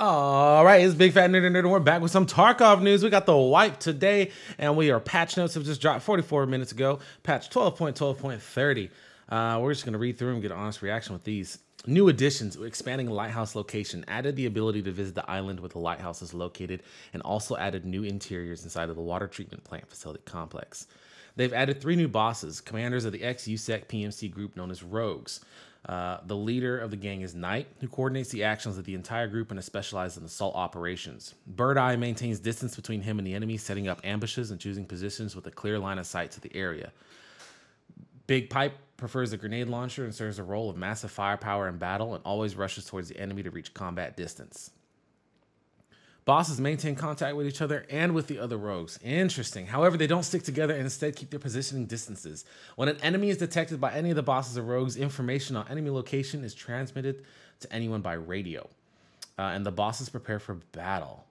All right, it's Big Fat Nerd and we're back with some Tarkov news. We got the wipe today, and patch notes have just dropped 44 minutes ago. Patch 12.12.30. We're just going to read through and get an honest reaction with these. New additions, expanding Lighthouse location, added the ability to visit the island where the lighthouse is located, and also added new interiors inside of the water treatment plant facility complex. They've added 3 new bosses, commanders of the ex-USEC PMC group known as Rogues. The leader of the gang is Knight, who coordinates the actions of the entire group and is specialized in assault operations. Bird Eye maintains distance between him and the enemy, setting up ambushes and choosing positions with a clear line of sight to the area. Big Pipe prefers the grenade launcher and serves a role of massive firepower in battle and always rushes towards the enemy to reach combat distance. Bosses maintain contact with each other and with the other rogues. Interesting. However, they don't stick together and instead keep their positioning distances. When an enemy is detected by any of the bosses or rogues, information on enemy location is transmitted to anyone by radio. And the bosses prepare for battle.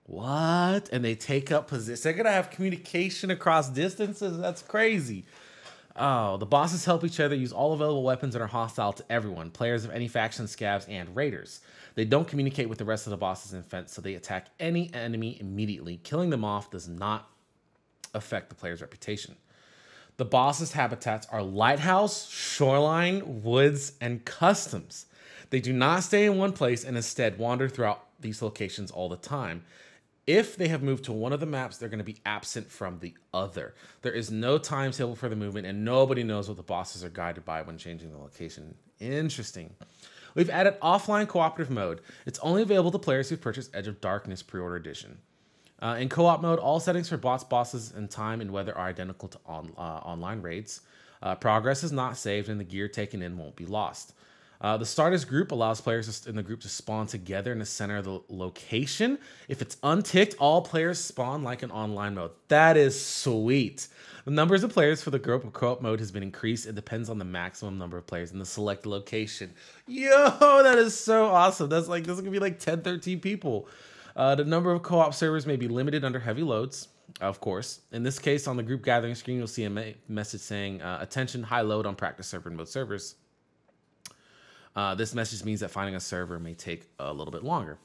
What? And they take up position. They're going to have communication across distances? That's crazy. Oh, the bosses help each other use all available weapons and are hostile to everyone, players of any faction, scavs, and raiders. They don't communicate with the rest of the bosses in Fence, so they attack any enemy immediately. Killing them off does not affect the player's reputation. The bosses' habitats are Lighthouse, Shoreline, Woods, and Customs. They do not stay in one place and instead wander throughout these locations all the time. If they have moved to one of the maps, they're going to be absent from the other. There is no timetable for the movement, and nobody knows what the bosses are guided by when changing the location. Interesting. We've added offline cooperative mode. It's only available to players who purchase Edge of Darkness pre-order edition. In co-op mode, all settings for bots, bosses, and time and weather are identical to online raids. Progress is not saved, and the gear taken in won't be lost. The starters group allows players in the group to spawn together in the center of the location. If it's unticked, all players spawn like an online mode. That is sweet. The numbers of players for the group of co-op mode has been increased. It depends on the maximum number of players in the selected location. Yo, that is so awesome. This is gonna be like 10, 13 people. The number of co-op servers may be limited under heavy loads, of course. In this case, on the group gathering screen, you'll see a message saying, attention, high load on practice server mode servers. This message means that finding a server may take a little bit longer.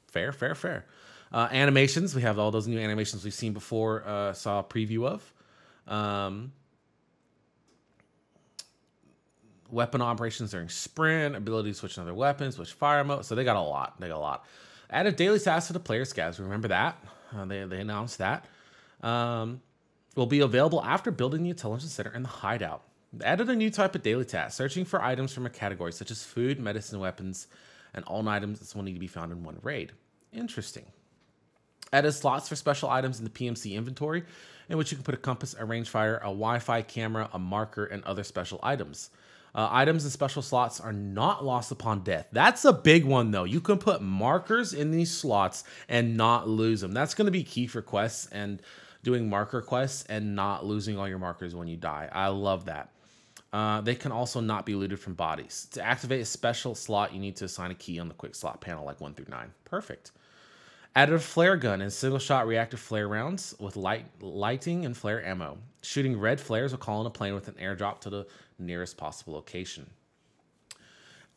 Fair, fair, fair. Animations, we have all those new animations we've seen before, saw a preview of. Weapon operations during sprint, ability to switch another weapon, switch fire mode. So they got a lot. They got a lot. Added daily tasks to the player scavs. Remember that? They announced that. Will be available after building the intelligence center and the hideout. Added a new type of daily task, searching for items from a category such as food, medicine, weapons, and all items that will need to be found in one raid. Interesting. Added slots for special items in the PMC inventory, in which you can put a compass, a rangefinder, a Wi-Fi camera, a marker, and other special items. Items and special slots are not lost upon death. That's a big one, though. You can put markers in these slots and not lose them. That's going to be key for quests and doing marker quests and not losing all your markers when you die. I love that. They can also not be looted from bodies. To activate a special slot, you need to assign a key on the quick slot panel like 1 through 9. Perfect. Added a flare gun and single-shot reactive flare rounds with lighting and flare ammo. Shooting red flares will call in a plane with an airdrop to the nearest possible location.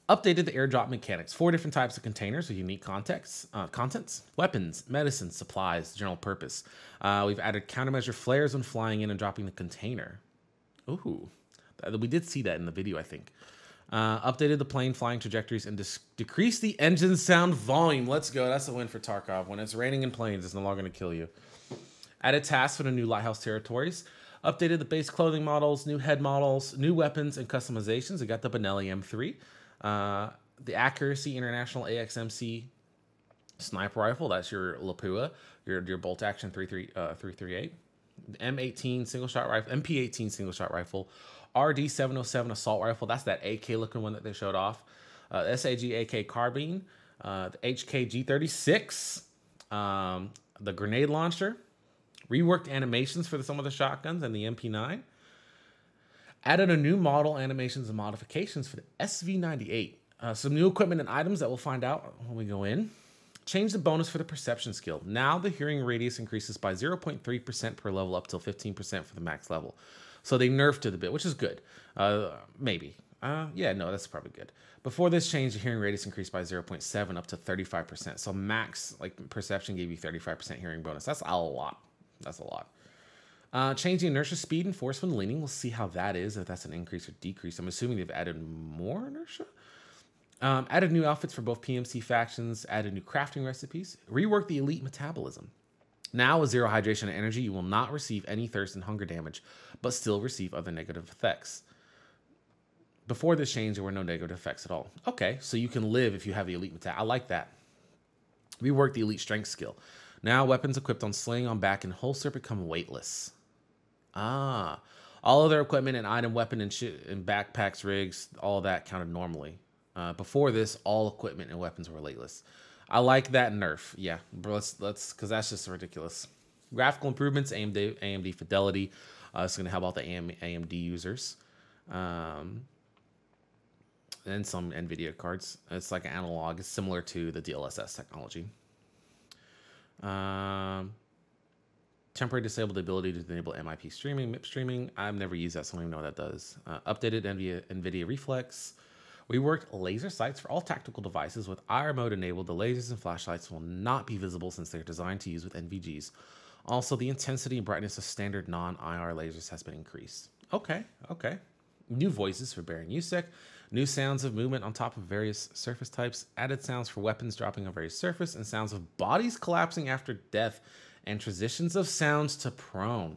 Updated the airdrop mechanics. 4 different types of containers with unique contents, weapons, medicine, supplies, general purpose. We've added countermeasure flares when flying in and dropping the container. Ooh. We did see that in the video, I think. Updated the plane flying trajectories and decreased the engine sound volume. Let's go. That's a win for Tarkov. When it's raining in planes, it's no longer going to kill you. Added tasks for the new Lighthouse territories. Updated the base clothing models, new head models, new weapons, and customizations. We got the Benelli M3. The Accuracy International AXMC sniper rifle. That's your Lapua, your bolt action 338. M18 single shot rifle, MP18 single shot rifle. RD707 assault rifle. That's that AK looking one that they showed off. SAG AK carbine. The HK G36. The grenade launcher. Reworked animations for some of the shotguns and the MP9. Added a new model, animations, and modifications for the SV98. Some new equipment and items that we'll find out when we go in. Change the bonus for the perception skill. Now the hearing radius increases by 0.3% per level up till 15% for the max level. So they nerfed it a bit, which is good. Maybe. Yeah, no, that's probably good. Before this change, the hearing radius increased by 0.7 up to 35%. So max, like perception, gave you 35% hearing bonus. That's a lot. That's a lot. Change the inertia speed and force when leaning. We'll see how that is, if that's an increase or decrease. I'm assuming they've added more inertia. Added new outfits for both PMC factions. Added new crafting recipes. Reworked the elite metabolism. Now with 0 hydration and energy, you will not receive any thirst and hunger damage, but still receive other negative effects. Before this change, there were no negative effects at all. Okay, so you can live if you have the elite meta. I like that. Rework the elite strength skill. Now weapons equipped on sling, on back, and holster become weightless. All other equipment and item, weapon, and backpacks, rigs, all that counted normally. Before this, all equipment and weapons were weightless. I like that nerf. Yeah, let's because that's just ridiculous. Graphical improvements, AMD fidelity. It's going to help out the AMD users. And some NVIDIA cards. It's like an analog. It's similar to the DLSS technology. Temporary disabled ability to enable MIP streaming, MIP streaming. I've never used that, so I don't even know what that does. Updated NVIDIA Reflex. We worked laser sights for all tactical devices. With IR mode enabled, the lasers and flashlights will not be visible since they're designed to use with NVGs. Also, the intensity and brightness of standard non-IR lasers has been increased. Okay. New voices for Baron Yusek. New sounds of movement on top of various surface types. Added sounds for weapons dropping on various surface. And sounds of bodies collapsing after death. And transitions of sounds to prone.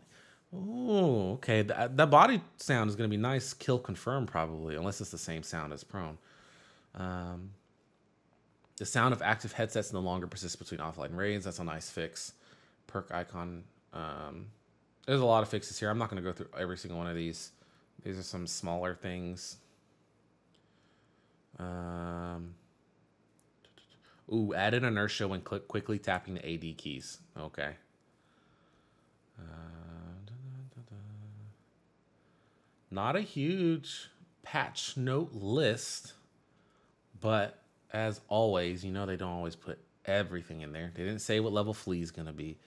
Oh, okay. That body sound is going to be nice. Kill confirmed probably. Unless it's the same sound as prone. The sound of active headsets no longer persists between offline raids. That's a nice fix. Perk icon. There's a lot of fixes here. I'm not going to go through every single one of these. These are some smaller things. Added inertia when quickly tapping the AD keys. Okay. Not a huge patch note list, but as always, you know they don't always put everything in there. They didn't say what level Flea is going to be,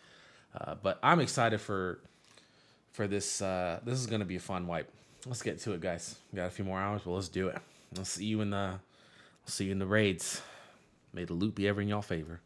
but I'm excited for this. This is going to be a fun wipe. Let's get to it, guys. We got a few more hours, but let's do it. I'll see you in the raids. May the loot be ever in y'all favor.